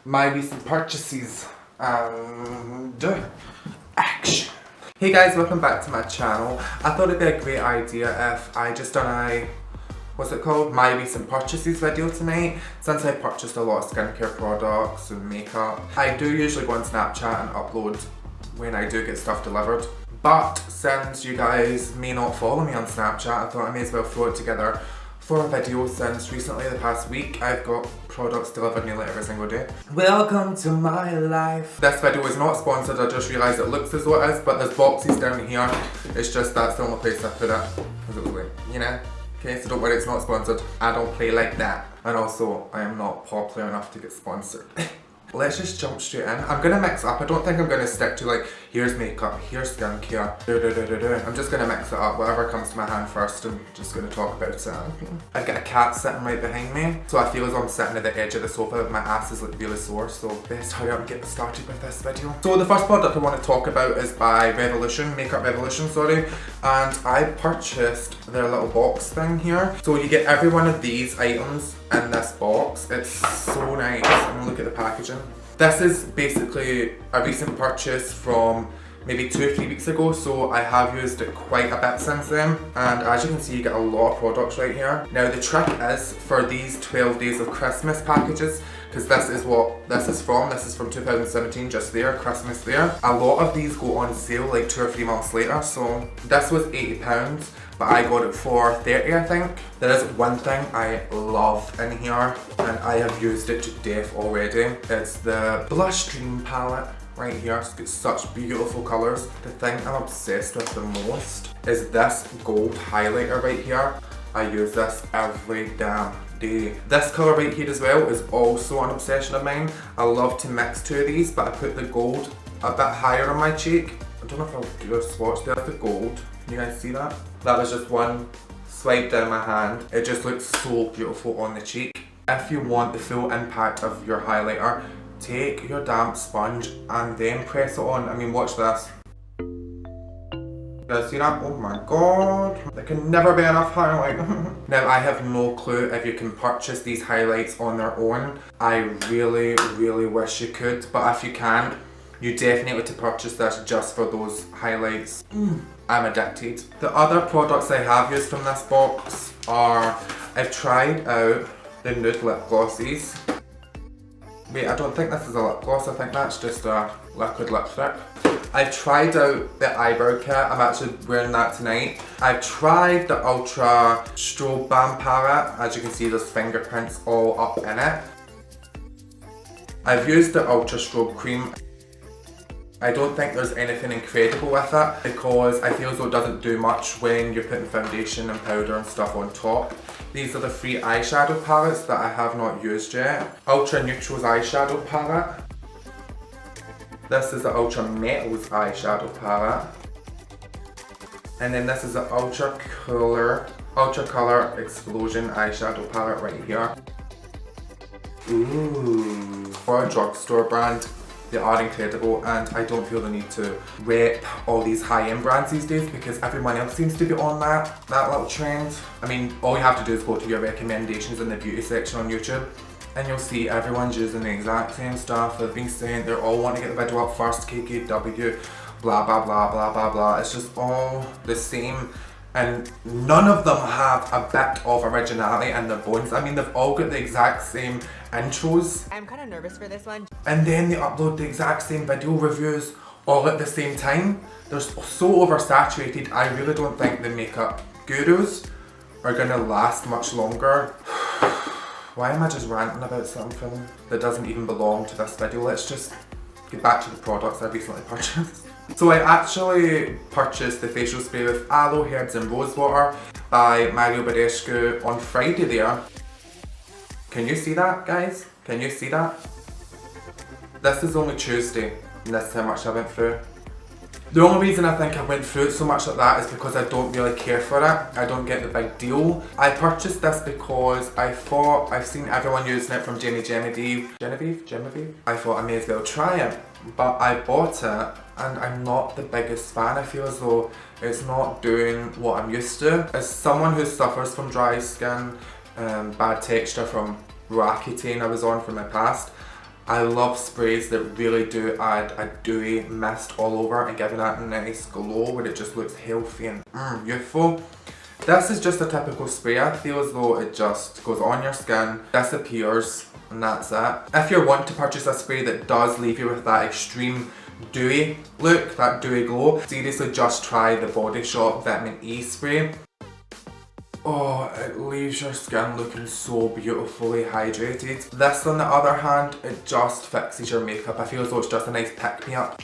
my recent purchases and action. Hey guys, welcome back to my channel. I thought it'd be a great idea if I just done what's it called? My recent purchases video tonight. Since I purchased a lot of skincare products and makeup. I do usually go on Snapchat and upload when I do get stuff delivered. But since you guys may not follow me on Snapchat, I thought I may as well throw it together for a video since recently, the past week, I've got products delivered nearly every single day. Welcome to my life. This video is not sponsored, I just realised it looks as though it is, but there's boxes down here. It's just that's the only place I put it. You know? Okay, so don't worry, it's not sponsored. I don't play like that. And also, I am not popular enough to get sponsored. Let's just jump straight in. I'm gonna mix up. I don't think I'm gonna stick to like, here's makeup, here's skincare, I'm just gonna mix it up. Whatever comes to my hand first, I'm just gonna talk about it. I've got a cat sitting right behind me, so I feel as though I'm sitting at the edge of the sofa. My ass is like really sore, so best hurry up and get started with this video. So the first product I want to talk about is by Revolution, Makeup Revolution, sorry. And I purchased their little box thing here. So you get every one of these items in this box. It's so nice. And look at the packaging. This is basically a recent purchase from maybe 2 or 3 weeks ago, so I have used it quite a bit since then. And as you can see, you get a lot of products right here. Now the trick is for these 12 days of Christmas packages, because this is what this is from. This is from 2017, just there, Christmas there. A lot of these go on sale like 2 or 3 months later, so this was £80, but I got it for 30, I think. There is one thing I love in here, and I have used it to death already. It's the Blush Dream palette right here. It's got such beautiful colours. The thing I'm obsessed with the most is this gold highlighter right here. I use this every damn day. This colour right here as well is also an obsession of mine. I love to mix two of these, but I put the gold a bit higher on my cheek. I don't know if I'll do a swatch. There's the gold. Can you guys see that? That was just one swipe down my hand. It just looks so beautiful on the cheek. If you want the full impact of your highlighter, take your damp sponge and then press it on. I mean, watch this. You guys see that? Oh my god. There can never be enough highlight. Now, I have no clue if you can purchase these highlights on their own. I really, really wish you could, but if you can't, you definitely need to purchase this just for those highlights. I'm addicted. The other products I have used from this box are, I've tried out the nude lip glosses. Wait, I don't think this is a lip gloss, I think that's just a liquid lipstick. I've tried out the eyebrow kit, I'm actually wearing that tonight. I've tried the Ultra Strobe Balm palette, as you can see there's fingerprints all up in it. I've used the Ultra Strobe cream. I don't think there's anything incredible with it because I feel as though it doesn't do much when you're putting foundation and powder and stuff on top. These are the 3 eyeshadow palettes that I have not used yet. Ultra Neutrals eyeshadow palette. This is the Ultra Metals eyeshadow palette. And then this is the Ultra Color Explosion eyeshadow palette right here. Ooh. For a drugstore brand, they are incredible, and I don't feel the need to rep all these high-end brands these days because everyone else seems to be on that little trend. I mean, all you have to do is go to your recommendations in the beauty section on YouTube and you'll see everyone's using the exact same stuff. They've been saying they all want to get the video up first, KKW, blah blah blah blah blah blah. It's just all the same. And none of them have a bit of originality in their bones. I mean, they've all got the exact same intros. I'm kind of nervous for this one. And then they upload the exact same video reviews all at the same time. They're so oversaturated. I really don't think the makeup gurus are gonna last much longer. Why am I just ranting about something that doesn't even belong to this video? Let's just get back to the products I recently purchased. So I actually purchased the facial spray with aloe, herbs and rosewater by Mario Badescu on Friday there. Can you see that, guys? Can you see that? This is only Tuesday and this is how much I went through. The only reason I think I went through it so much like that is because I don't really care for it. I don't get the big deal. I purchased this because I thought I've seen everyone using it from Genevieve. I thought I may as well try it. But I bought it and I'm not the biggest fan. I feel as though it's not doing what I'm used to. As someone who suffers from dry skin, bad texture from Roaccutane I was on from my past, I love sprays that really do add a dewy mist all over and give it that nice glow where it just looks healthy and youthful. This is just a typical spray. I feel as though it just goes on your skin, disappears, and that's it. If you're wanting to purchase a spray that does leave you with that extreme dewy look, that dewy glow, seriously just try the Body Shop Vitamin E spray. Oh, it leaves your skin looking so beautifully hydrated. This on the other hand, it just fixes your makeup. I feel as though it's just a nice pick-me-up.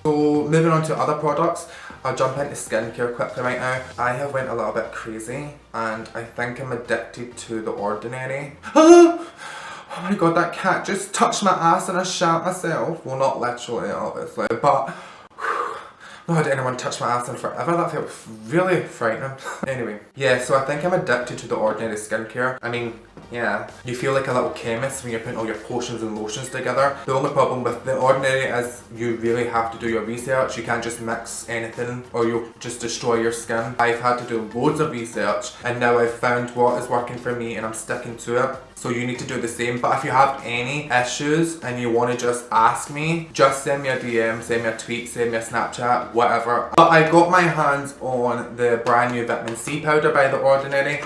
So moving on to other products, I'll jump into skincare quickly right now. I have went a little bit crazy and I think I'm addicted to The Ordinary. Oh my god, that cat just touched my ass and I shat myself. Well, not literally, obviously, but no, I didn't anyone touch my ass in forever. That felt really frightening. Anyway, yeah, so I think I'm addicted to The Ordinary skincare. I mean, yeah, you feel like a little chemist when you're putting all your potions and lotions together. The only problem with The Ordinary is you really have to do your research. You can't just mix anything or you'll just destroy your skin. I've had to do loads of research and now I've found what is working for me and I'm sticking to it. So you need to do the same. But if you have any issues and you want to just ask me, just send me a DM, send me a tweet, send me a Snapchat, whatever. But I got my hands on the brand new vitamin C powder by The Ordinary.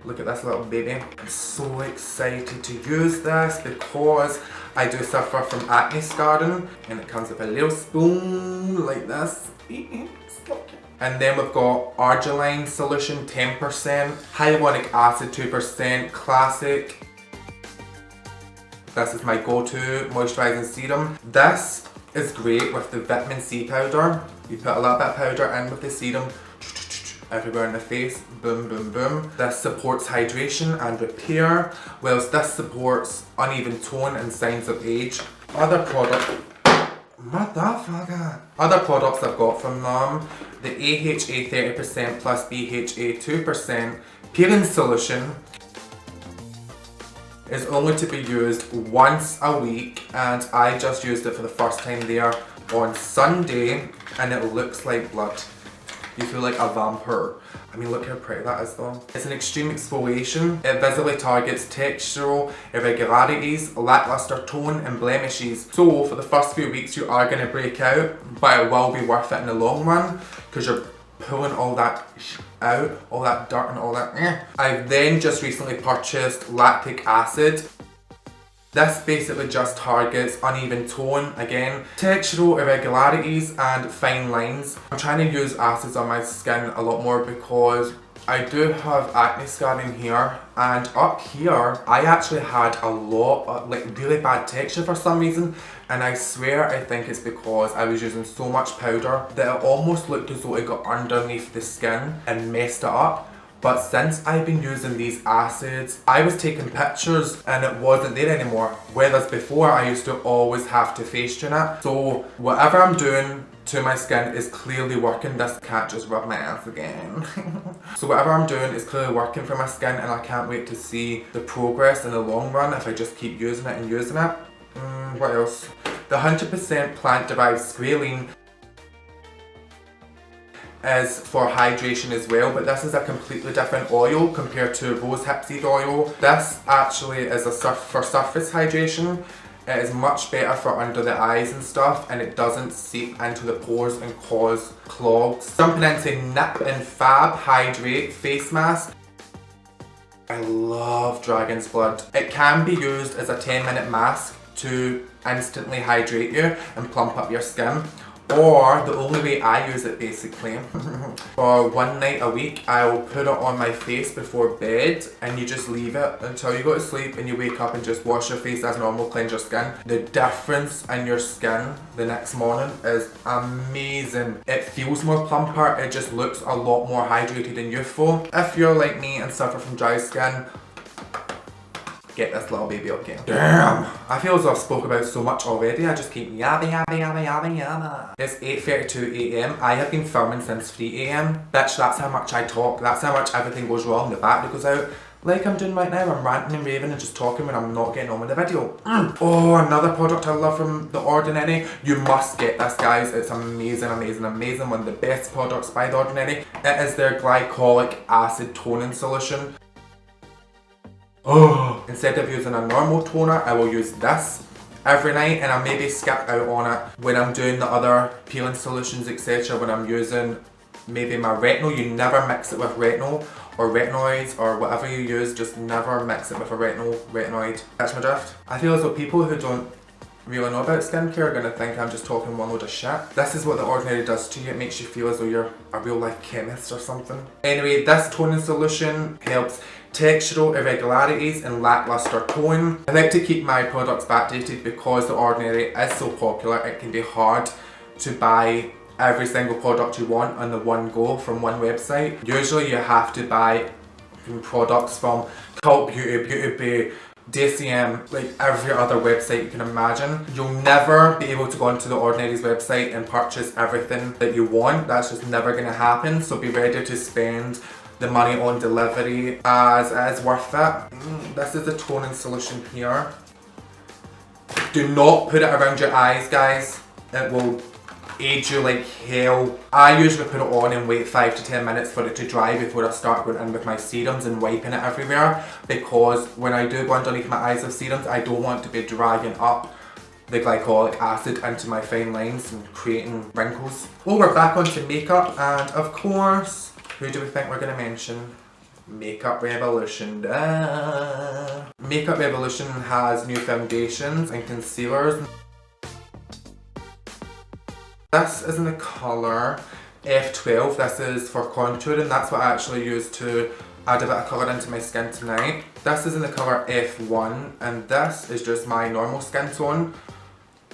Look at this little baby. I'm so excited to use this because I do suffer from acne scarring and it comes with a little spoon like this. And then we've got Argiline Solution 10%, Hyaluronic Acid 2%, Classic. This is my go-to moisturising serum. This is great with the vitamin C powder. You put a little bit of powder in with the serum, everywhere in the face, boom, boom, boom. This supports hydration and repair, whilst this supports uneven tone and signs of age. Other products I've got from them, the AHA 30% plus BHA 2% peeling solution is only to be used once a week and I just used it for the first time there on Sunday and it looks like blood. You feel like a vampire. I mean, look how pretty that is though. It's an extreme exfoliation. It visibly targets textural irregularities, lackluster tone and blemishes. So for the first few weeks you are going to break out, but it will be worth it in the long run because you're pulling all that out, all that dirt and all that. I've then just recently purchased Lactic Acid. This basically just targets uneven tone, again, textural irregularities and fine lines. I'm trying to use acids on my skin a lot more because I do have acne scarring here and up here I actually had a lot of really bad texture for some reason and I swear I think it's because I was using so much powder that it almost looked as though it got underneath the skin and messed it up. But since I've been using these acids, I was taking pictures and it wasn't there anymore. Whereas before I used to always have to face tune it. So whatever I'm doing to my skin is clearly working. This cat just rubbed my ass again. So whatever I'm doing is clearly working for my skin and I can't wait to see the progress in the long run if I just keep using it and using it. What else? The 100% plant-derived squalene is for hydration as well, but this is a completely different oil compared to rosehip seed oil. This actually is for surface hydration. It is much better for under the eyes and stuff and it doesn't seep into the pores and cause clogs. Jumping into Nip and Fab Hydrate Face Mask. I love Dragon's Blood. It can be used as a 10-minute mask to instantly hydrate you and plump up your skin. Or the only way I use it basically, for one night a week, I'll put it on my face before bed and you just leave it until you go to sleep and you wake up and just wash your face as normal, cleanse your skin. The difference in your skin the next morning is amazing. It feels more plumper, it just looks a lot more hydrated and youthful. If you're like me and suffer from dry skin, get this little baby okay. Damn! I feel as though I've spoke about so much already, I just keep yabba yabba yabba yabba yabba. It's 8:32 AM, I have been filming since 3 AM. Bitch, that's how much I talk, that's how much everything goes wrong, the battery goes out. Like I'm doing right now, I'm ranting and raving and just talking when I'm not getting on with the video. Oh, another product I love from The Ordinary. You must get this, guys, it's amazing, amazing, amazing. One of the best products by The Ordinary. It is their glycolic acid toning solution. oh, instead of using a normal toner, I will use this every night, and I'll maybe skip out on it when I'm doing the other peeling solutions, etc. When I'm using maybe my retinol. You never mix it with retinol or retinoids or whatever you use, just never mix it with a retinoid. Catch my drift? I feel as though people who don't really know about skincare are going to think I'm just talking one load of shit. This is what The Ordinary does to you. It makes you feel as though you're a real life chemist or something. Anyway, this toning solution helps textural irregularities and lackluster tone. I like to keep my products backdated because The Ordinary is so popular. It can be hard to buy every single product you want on the one go from one website. Usually you have to buy products from Cult Beauty, Beauty Bay, DCM, like every other website you can imagine. You'll never be able to go onto The Ordinary's website and purchase everything that you want. That's just never going to happen. So be ready to spend the money on delivery as it is worth it. This is the toning solution here. Do not put it around your eyes, guys. It will age you like hell. I usually put it on and wait 5 to 10 minutes for it to dry before I start going in with my serums and wiping it everywhere, because when I do go underneath my eyes with serums, I don't want to be dragging up the glycolic acid into my fine lines and creating wrinkles. Well, we're back onto makeup, and of course, who do we think we're going to mention? Makeup Revolution. Makeup Revolution has new foundations and concealers. This is in the colour F12. This is for contouring. That's what I actually use to add a bit of colour into my skin tonight. This is in the colour F1, and this is just my normal skin tone.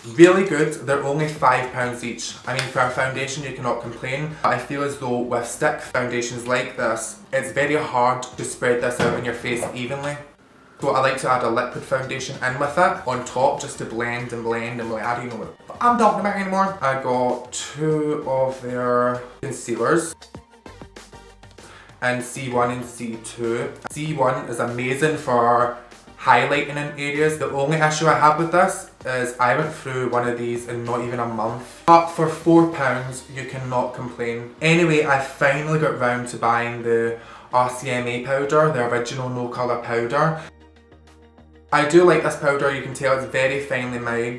Really good. They're only £5 each. I mean, for a foundation you cannot complain. I feel as though with stick foundations like this, it's very hard to spread this out on your face evenly. So I like to add a liquid foundation in with it on top just to blend and blend and blend. I don't even know what I'm talking about anymore. I got 2 of their concealers in C1 and C2. C1 is amazing for highlighting in areas. The only issue I have with this is I went through one of these in not even a month. But for £4 you cannot complain. Anyway, I finally got round to buying the Ocme powder, the original no colour powder. I do like this powder. You can tell it's very finely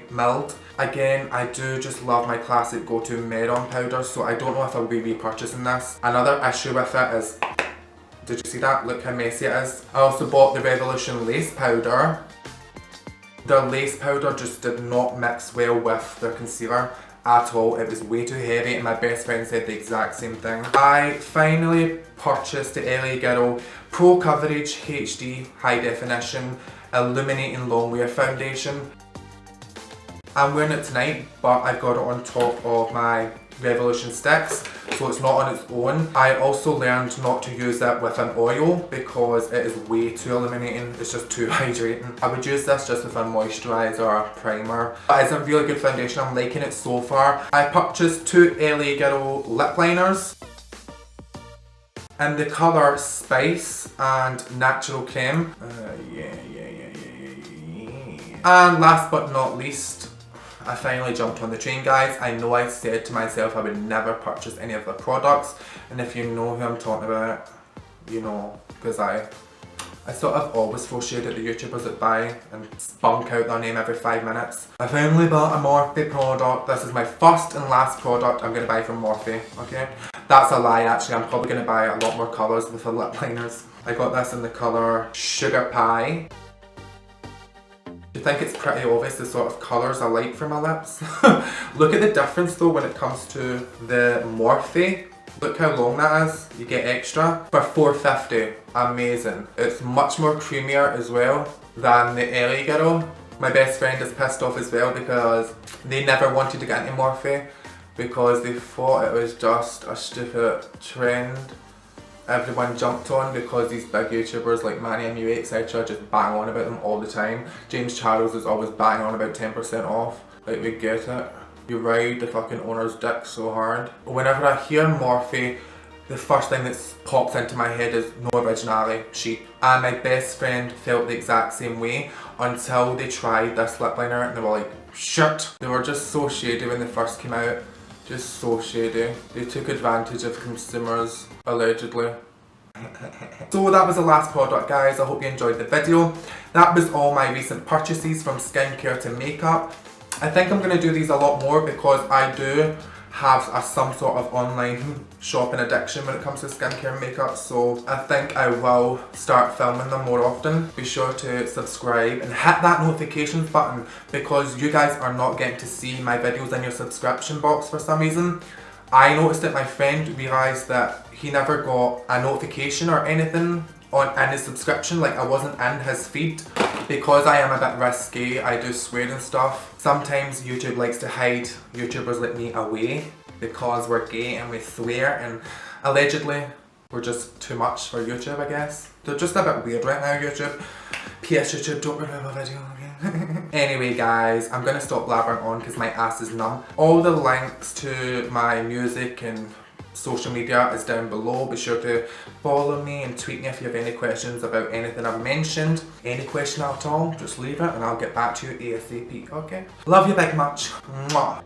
milled. Again, I do just love my classic go-to Meron powder, so I don't know if I'll be repurchasing this. Another issue with it is, did you see that? Look how messy it is. I also bought the Revolution lace powder. The lace powder just did not mix well with the concealer at all. It was way too heavy, and my best friend said the exact same thing. I finally purchased the LA Girl Pro Coverage HD High Definition Illuminating Longwear Foundation. I'm wearing it tonight, but I've got it on top of my Revolution sticks, so it's not on its own. I also learned not to use it with an oil because it is way too illuminating. It's just too hydrating. I would use this just with a moisturiser or a primer. But it's a really good foundation. I'm liking it so far. I purchased 2 LA Girl lip liners in the colour Spice and Natural Creme. And last but not least, I finally jumped on the train, guys. I know I said to myself I would never purchase any of the products, and if you know who I'm talking about, you know, because I sort of always throw shade at the YouTubers that buy and spunk out their name every 5 minutes. I finally bought a Morphe product. This is my first and last product I'm going to buy from Morphe, okay? That's a lie, actually. I'm probably going to buy a lot more colours with the lip liners. I got this in the colour Sugar Pie. I think it's pretty obvious the sort of colours I like for my lips. Look at the difference though when it comes to the Morphe. Look how long that is. You get extra for $4.50. Amazing. It's much more creamier as well than the LA Girl. My best friend is pissed off as well because they never wanted to get into Morphe because they thought it was just a stupid trend everyone jumped on because these big YouTubers like Manny and You etc just bang on about them all the time. James Charles is always banging on about 10% off. Like, we get it. You ride the fucking owner's dick so hard. Whenever I hear Morphe, the first thing that pops into my head is no originality, cheap. And my best friend felt the exact same way until they tried this lip liner and they were like, shit. They were just so shady when they first came out. Just so shady. They took advantage of consumers, allegedly. So that was the last product, guys. I hope you enjoyed the video. That was all my recent purchases from skincare to makeup. I think I'm going to do these a lot more because I do have some sort of online shopping addiction when it comes to skincare and makeup, so I think I will start filming them more often. Be sure to subscribe and hit that notifications button because you guys are not getting to see my videos in your subscription box for some reason. I noticed that my friend realised that he never got a notification or anything in his subscription, like I wasn't in his feed. Because I am a bit risky, I do swear and stuff. Sometimes YouTube likes to hide YouTubers like me away because we're gay and we swear, and allegedly we're just too much for YouTube, I guess. They're just a bit weird right now, YouTube. PS YouTube, don't remove a video again. Anyway guys, I'm gonna stop blabbering on because my ass is numb. All the links to my music and social media is down below. Be sure to follow me and tweet me if you have any questions about anything I've mentioned. Any question at all, just leave it and I'll get back to you ASAP, okay? Love you big much. Mwah.